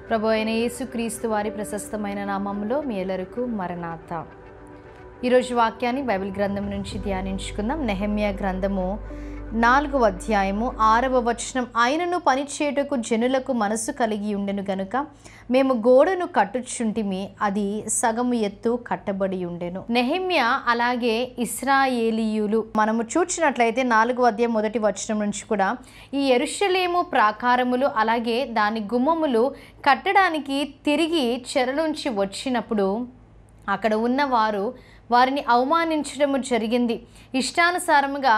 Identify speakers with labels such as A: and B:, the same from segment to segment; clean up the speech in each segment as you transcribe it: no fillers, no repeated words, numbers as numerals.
A: ప్రభు అయిన యేసుక్రీస్తు వారి ప్రశస్తమైన నామములో మీ ಎಲ್ಲರಿಗೂ మరణాత. ఈరోజు వాక్యాన్ని బైబిల్ గ్రంథం నుంచి ధ్యానించుకుందాం. నెహెమ్యా గ్రంథము 4వ అధ్యాయము 6వ వచనం. ఆయనను పనిచేయుటకు జనులకు మనసు కలిగి ఉండెను గనుక మేము గోడను కట్టుచుంటిమి, అది సగము ఎత్తు కట్టబడి ఉండెను. నెహెమ్యా అలాగే ఇశ్రాయేలీయులు మనము చూచినట్లయితే 4వ అధ్యాయం 1వ వచనం నుంచి కూడా ఈ యెరూషలేము ప్రాకారములు అలాగే దాని గుమ్మములు కట్టడానికి తిరిగి చెరలోంచి వచ్చినప్పుడు అక్కడ ఉన్నవారు వారిని అవమానించడము జరిగింది, ఇష్టానుసారముగా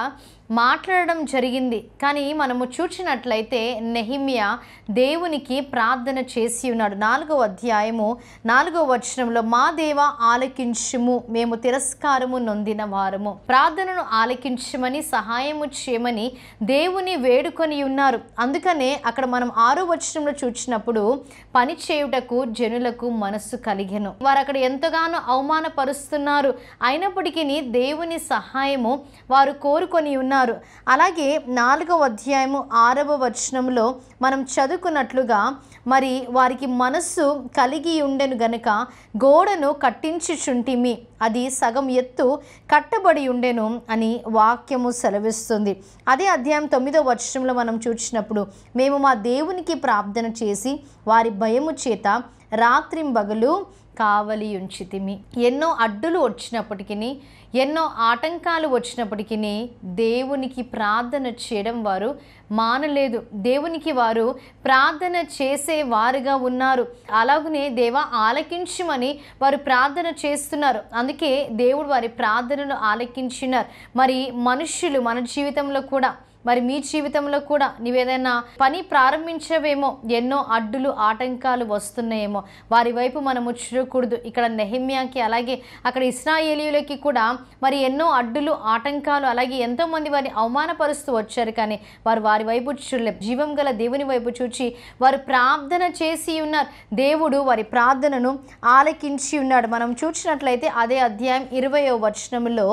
A: మాట్లాడడం జరిగింది. కానీ మనము చూచినట్లయితే నెహెమ్యా దేవునికి ప్రార్థన చేసి ఉన్నాడు. 4వ అధ్యాయము 4వ వచనంలో, మా దేవా ఆలకించుము, మేము తిరస్కారము నొందిన వారము. ప్రార్థనను ఆలకించమని, సహాయము చేయమని దేవుని వేడుకొని ఉన్నారు. అందుకనే అక్కడ మనం 6వ వచనంలో చూచినప్పుడు పని చేయుటకు జనులకు మనస్సు కలిగెను. వారు అక్కడ ఎంతగానో అవమానపరుస్తున్నారు, అయినప్పటికీ దేవుని సహాయము వారు కోరుకొని ఉన్నారు. అలాగే 4వ అధ్యాయము 6వ వచనంలో మనం చదువుకున్నట్లుగా మరి వారికి మనస్సు కలిగి ఉండెను గనుక గోడను కట్టించుచుంటిమి, అది సగం ఎత్తు కట్టబడి ఉండెను అని వాక్యము సెలవిస్తుంది. అదే అధ్యాయం 9వ వచనంలో మనం చూసినప్పుడు, మేము మా దేవునికి ప్రార్థన చేసి వారి భయము చేత రాత్రింబగలు కావలి ఉంచితిమి. ఎన్నో అడ్డులు వచ్చినప్పటికీ, ఎన్నో ఆటంకాలు వచ్చినప్పటికీ దేవునికి ప్రార్థన చేయడం వారు మానలేదు. దేవునికి వారు ప్రార్థన చేసే వారుగా ఉన్నారు. అలాగనే దేవా ఆలకించమని వారు ప్రార్థన చేస్తున్నారు. అందుకే దేవుడు వారి ప్రార్థనను ఆలకించినారు. మరి మనుష్యులు మన జీవితంలో కూడా, మరి మీ జీవితంలో కూడా నీవేదైనా పని ప్రారంభించవేమో, ఎన్నో అడ్డులు ఆటంకాలు వస్తున్నాయేమో, వారి వైపు మనము చూడకూడదు. ఇక్కడ నెహెమ్యాకి అలాగే అక్కడ ఇశ్రాయేలీయులకి కూడా మరి ఎన్నో అడ్డులు ఆటంకాలు, అలాగే ఎంతోమంది వారిని అవమానపరుస్తూ వచ్చారు, కానీ వారు వారి వైపు చూడలేదు. జీవం గల దేవుని వైపు చూచి వారు ప్రార్థన చేసి ఉన్నారు. దేవుడు వారి ప్రార్థనను ఆలకించి ఉన్నాడు. మనం చూసినట్లయితే అదే అధ్యాయం 20వ వచనంలో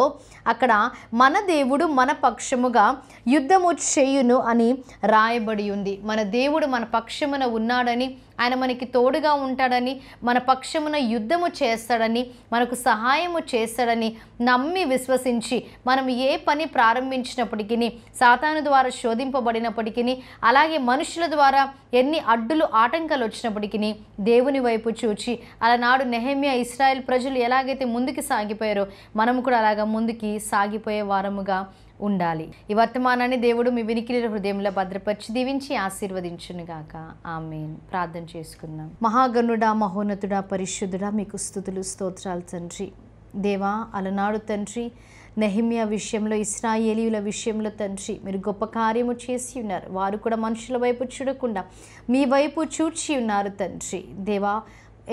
A: అక్కడ మన దేవుడు మన పక్షముగా యుద్ధము చేయును అని రాయబడి ఉంది. మన దేవుడు మన పక్షమున ఉన్నాడని, ఆయన మనకి తోడుగా ఉంటాడని, మన పక్షమున యుద్ధము చేస్తాడని, మనకు సహాయము చేస్తాడని నమ్మి విశ్వసించి మనం ఏ పని ప్రారంభించినప్పటికీ, సాతాను ద్వారా శోధింపబడినప్పటికీ, అలాగే మనుషుల ద్వారా ఎన్ని అడ్డులు ఆటంకాలు వచ్చినప్పటికీ దేవుని వైపు చూచి, అలనాడు నెహెమ్యా ఇశ్రాయేల్ ప్రజలు ఎలాగైతే ముందుకు సాగిపోయారో మనం కూడా అలాగా ముందుకి సాగిపోయే వారముగా ఉండాలి. ఈ వర్తమానాన్ని దేవుడు మీ వినికిడి హృదయంలో భద్రపరిచి దీవించి ఆశీర్వదించునుగాక. ఆమేన్. ప్రార్థన చేసుకుందాం. మహాగణుడా, మహోన్నతుడా, పరిశుద్ధుడా, మీకు స్తుతులు స్తోత్రాలు తండ్రి. దేవా, అలనాడు తండ్రి నెహెమ్యా విషయంలో, ఇశ్రాయేలీయుల విషయంలో తండ్రి మీరు గొప్ప కార్యము చేసి ఉన్నారు. వారు కూడా మనుషుల వైపు చూడకుండా మీ వైపు చూచి ఉన్నారు తండ్రి. దేవా,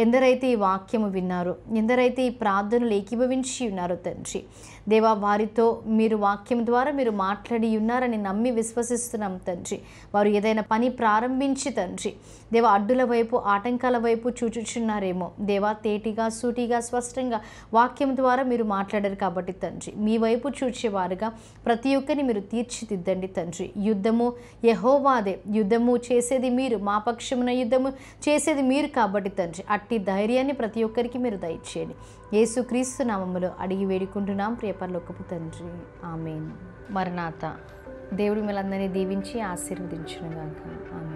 A: ఎందరైతే ఈ వాక్యము విన్నారో, ఎందరైతే ఈ ప్రార్థనలు ఏకీభవించి ఉన్నారో తండ్రి దేవా, వారితో మీరు వాక్యం ద్వారా మీరు మాట్లాడి ఉన్నారని నమ్మి విశ్వసిస్తున్నాం తండ్రి. వారు ఏదైనా పని ప్రారంభించి తండ్రి దేవా అడ్డుల వైపు, ఆటంకాల వైపు చూచుచున్నారేమో దేవా, తేటిగా సూటిగా స్పష్టంగా వాక్యం ద్వారా మీరు మాట్లాడారు కాబట్టి తండ్రి మీ వైపు చూచేవారుగా ప్రతి ఒక్కరిని మీరు తీర్చిదిద్దండి తండ్రి. యుద్ధము యెహోవాదే, యుద్ధము చేసేది మీరు, మా పక్షమున యుద్ధము చేసేది మీరు కాబట్టి తండ్రి అట్టి ధైర్యాన్ని ప్రతి ఒక్కరికి మీరు దయచేయండి. యేసుక్రీస్తు నామములో అడిగి వేడుకుంటున్నాం ప్రియ పరలోకపు తండ్రి. ఆమేన్. మరణాత. దేవుడు మిమ్మల్ని అందరినీ దీవించి ఆశీర్వదించునుగాక. ఆమేన్.